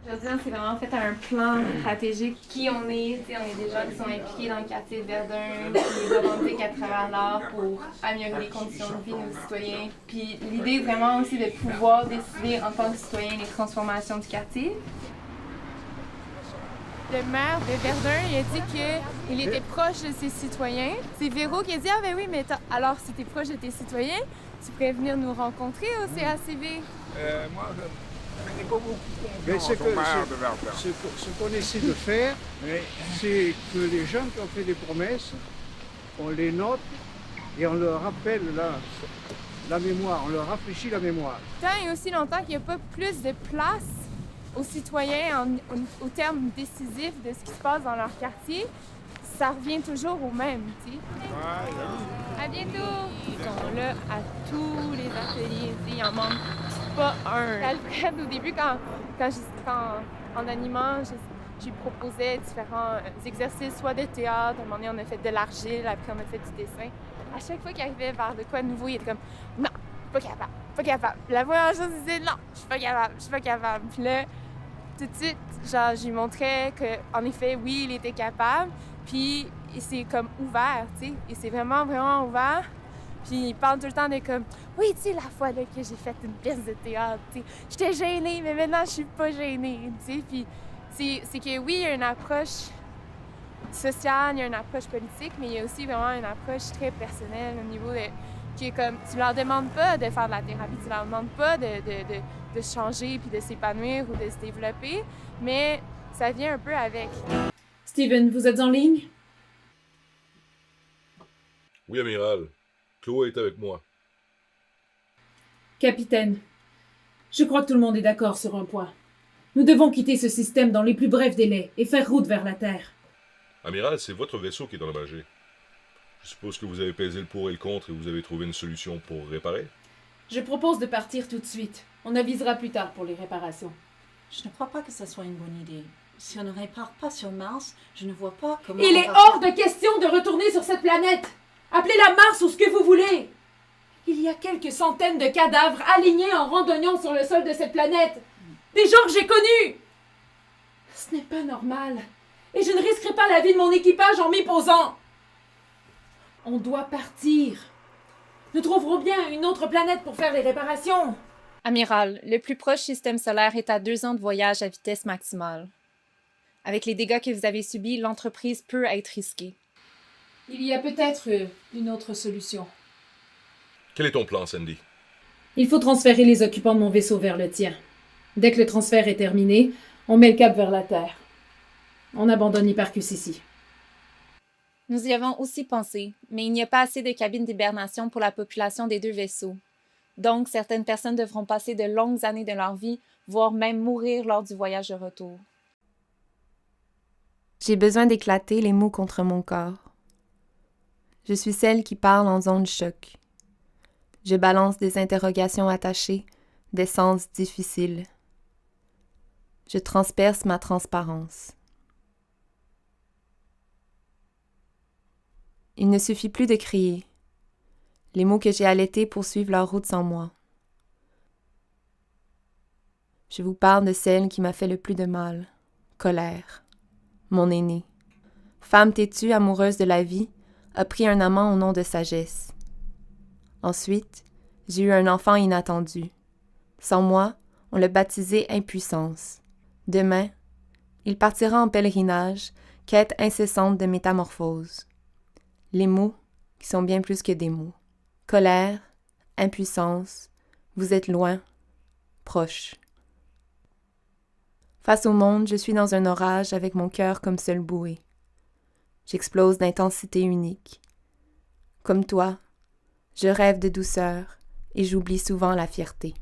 Aujourd'hui, on s'est vraiment fait un plan stratégique. Qui on est des gens qui sont impliqués dans le quartier de Verdun, qui revendiquent à travers l'art pour améliorer les conditions de vie de nos citoyens. Puis l'idée vraiment aussi de pouvoir décider en tant que citoyen les transformations du quartier. Le maire de Verdun, il a dit qu'il était proche de ses citoyens. C'est Véro qui a dit « Ah ben oui, mais alors si tu es proche de tes citoyens, tu pourrais venir nous rencontrer au CACV. » Moi, je n'ai pas beaucoup confiance au maire de Verdun. Ce qu'on essaie de faire, c'est que les gens qui ont fait des promesses, on les note et on leur rappelle la mémoire, on leur rafraîchit la mémoire. Tant et aussi longtemps qu'il n'y a pas plus de place aux citoyens au terme décisif de ce qui se passe dans leur quartier, ça revient toujours au même, tu sais. À bientôt! Ils sont là à tous les ateliers, il en manque pas un. Alfred, au début, en animant, je lui proposais différents exercices, soit de théâtre, à un moment donné, on a fait de l'argile, après on a fait du dessin. À chaque fois qu'il arrivait vers de quoi de nouveau, il était comme « Non, pas capable, pas capable. » La première chose, il disait « Non, je suis pas capable. » Puis là, tout de suite, genre, je lui montrais qu'en effet, oui, il était capable. Puis c'est comme ouvert, tu sais. Et c'est vraiment, vraiment ouvert. Puis il parle tout le temps de comme « Oui, tu sais, la fois là, que j'ai fait une pièce de théâtre, tu sais, j'étais gênée, mais maintenant, je suis pas gênée. » Tu sais, puis c'est que oui, il y a une approche sociale, il y a une approche politique, mais il y a aussi vraiment une approche très personnelle au niveau de... qui est comme, tu leur demandes pas de faire de la thérapie, tu leur demandes pas de changer puis de s'épanouir ou de se développer, mais ça vient un peu avec. Steven, vous êtes en ligne? Oui, amiral. Chloé est avec moi. Capitaine, je crois que tout le monde est d'accord sur un point. Nous devons quitter ce système dans les plus brefs délais et faire route vers la Terre. Amiral, c'est votre vaisseau qui est endommagé. Je suppose que vous avez pesé le pour et le contre et vous avez trouvé une solution pour réparer? Je propose de partir tout de suite. On avisera plus tard pour les réparations. Je ne crois pas que ce soit une bonne idée. Si on ne répare pas sur Mars, je ne vois pas comment... Il est hors de question de retourner sur cette planète! Appelez-la Mars ou ce que vous voulez! Il y a quelques centaines de cadavres alignés en randonniant sur le sol de cette planète. Des gens que j'ai connus! Ce n'est pas normal. Et je ne risquerai pas la vie de mon équipage en m'y posant. On doit partir. Nous trouverons bien une autre planète pour faire les réparations. Amiral, le plus proche système solaire est à 2 ans de voyage à vitesse maximale. Avec les dégâts que vous avez subis, l'entreprise peut être risquée. Il y a peut-être une autre solution. Quel est ton plan, Sandy? Il faut transférer les occupants de mon vaisseau vers le tien. Dès que le transfert est terminé, on met le cap vers la Terre. On abandonne Hipparchus ici. Nous y avons aussi pensé, mais il n'y a pas assez de cabines d'hibernation pour la population des 2 vaisseaux. Donc, certaines personnes devront passer de longues années de leur vie, voire même mourir lors du voyage de retour. J'ai besoin d'éclater les mots contre mon corps. Je suis celle qui parle en zone choc. Je balance des interrogations attachées, des sens difficiles. Je transperce ma transparence. Il ne suffit plus de crier. Les mots que j'ai allaités poursuivent leur route sans moi. Je vous parle de celle qui m'a fait le plus de mal. Colère. Mon aînée. Femme têtue, amoureuse de la vie, a pris un amant au nom de sagesse. Ensuite, j'ai eu un enfant inattendu. Sans moi, on l'a baptisé impuissance. Demain, il partira en pèlerinage, quête incessante de métamorphose. Les mots, qui sont bien plus que des mots. Colère, impuissance, vous êtes loin, proche. Face au monde, je suis dans un orage avec mon cœur comme seule bouée. J'explose d'intensité unique. Comme toi, je rêve de douceur et j'oublie souvent la fierté.